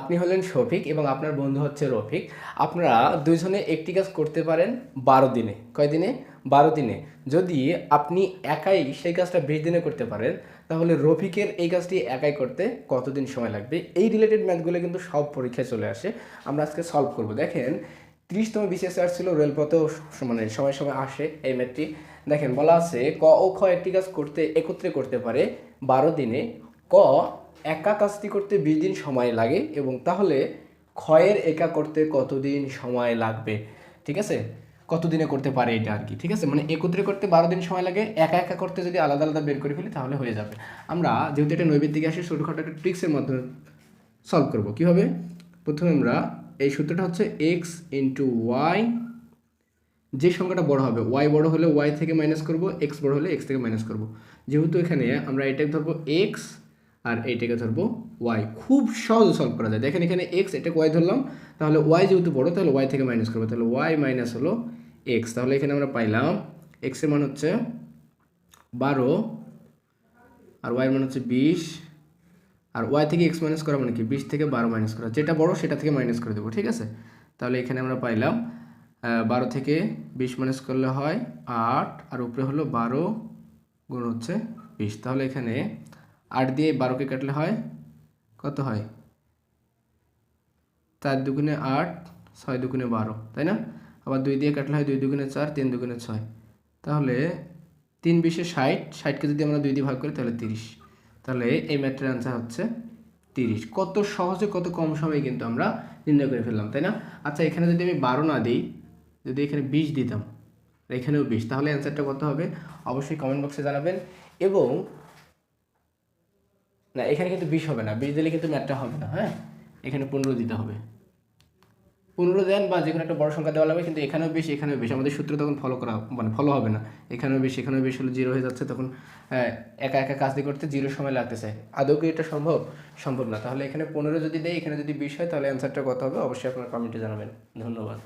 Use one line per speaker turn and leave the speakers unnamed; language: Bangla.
আপনি হলেন শফিক এবং আপনার বন্ধু হচ্ছে রফিক। আপনারা দুইজনে একটি কাজ করতে পারেন 12 দিনে। কয় দিনে? 12 দিনে। যদি আপনি একাই সেই কাজটা 20 দিনে করতে পারেন, তাহলে রফিকের এই কাজটি একাই করতে কতদিন সময় লাগবে? এই রিলেটেড ম্যাথগুলো কিন্তু সব পরীক্ষায় চলে আসে। আমরা আজকে সলভ করব। দেখেন 30তম বিসিএস আসছিল, রেলপথেও মানে সময় সময় আসে এই ম্যাথটি। দেখেন বলা আছে ক ও খ একটি কাজ করতে একত্রে করতে পারে 12 দিনে। ক একা কাজটি করতে 20 দিন সময় লাগে, এবং তাহলে ক্ষয়ের একা করতে কতদিন সময় লাগবে? ঠিক আছে, কতদিনে করতে পারে এটা আর কি। ঠিক আছে, মানে একত্রে করতে 12 দিন সময় লাগে, একা একা করতে যদি আলাদা আলাদা বের করে ফেলি তাহলে হয়ে যাবে। আমরা যেহেতু এটা নৈবেদ্যিক আসে, ছোটোখাটো একটা ট্রিক্সের মাধ্যমে সলভ করব। কীভাবে? প্রথমে আমরা এই সূত্রটা হচ্ছে এক্স ইন্টু ওয়াই, যে সংখ্যাটা বড় হবে, ওয়াই বড় হলে ওয়াই থেকে মাইনাস করব, এক্স বড় হলে এক্স থেকে মাইনাস করব। যেহেতু এখানে আমরা এটাকে ধরবো এক্স আর এইটাকে ধরবো ওয়াই, খুব সহজে সলভ করা যায়। দেখেন এখানে এক্স, এটাকে ওয়াই ধরলাম, তাহলে ওয়াই যেহেতু বড় তাহলে ওয়াই থেকে মাইনাস করবো, তাহলে ওয়াই মাইনাস হলো এক্স। তাহলে এখানে আমরা পাইলাম এক্সের মান হচ্ছে 12 আর ওয়াইয়ের মান হচ্ছে 20, আর ওয়াই থেকে এক্স মাইনাস করা মানে কি 20 থেকে 12 মাইনাস করা, যেটা বড় সেটা থেকে মাইনাস করে দেবো। ঠিক আছে, তাহলে এখানে আমরা পাইলাম 12 থেকে 20 মাইনাস করলে হয় 8, আর উপরে হলো 12 গুণ হচ্ছে 20। তাহলে এখানে 8 দিয়ে 12কে কাটলে হয় কত হয়? 4 দুগুণে 8, 6 দুগুণে 12, তাই না? আবার 2 দিয়ে কাটলে হয় 2 দুগুণে 4, 3 দুগুণে 6। তাহলে 3 20 60, 60কে যদি আমরা 2 দিয়ে ভাগ করি তাহলে 30। তাহলে এই ম্যাথটার অ্যান্সার হচ্ছে 30। কত সহজে, কত কম সময়ে কিন্তু আমরা নির্ণয় করে ফেললাম, তাই না? আচ্ছা, এখানে যদি আমি 12 না দিই, যদি এখানে 20 দিতাম, এখানেও 20, তাহলে অ্যান্সারটা কত হবে? অবশ্যই কমেন্ট বক্সে জানাবেন। এবং না, এখানে কিন্তু 20 হবে না, 20 দিলে কিন্তু ম্যাথটা হবে না। হ্যাঁ, এখানে 15 দিতে হবে। 15 দেন বা যে কোনো একটা বড় সংখ্যা দেওয়া লাগবে, কিন্তু এখানেও বেশি এখানেও বেশি, আমাদের সূত্র তখন ফলো করা মানে ফলো হবে না। এখানেও বেশি এখানেও বেশি হলে 0 হয়ে যাচ্ছে, তখন একা একা কাজ করতে 0 সময় লাগতেছে। আদৌ কি এটা সম্ভব? সম্ভব না। তাহলে এখানে 15 যদি দেয়, এখানে যদি 20 হয়, তাহলে অ্যান্সারটা কত হবে? অবশ্যই আপনারা কমেন্টে জানাবেন। ধন্যবাদ।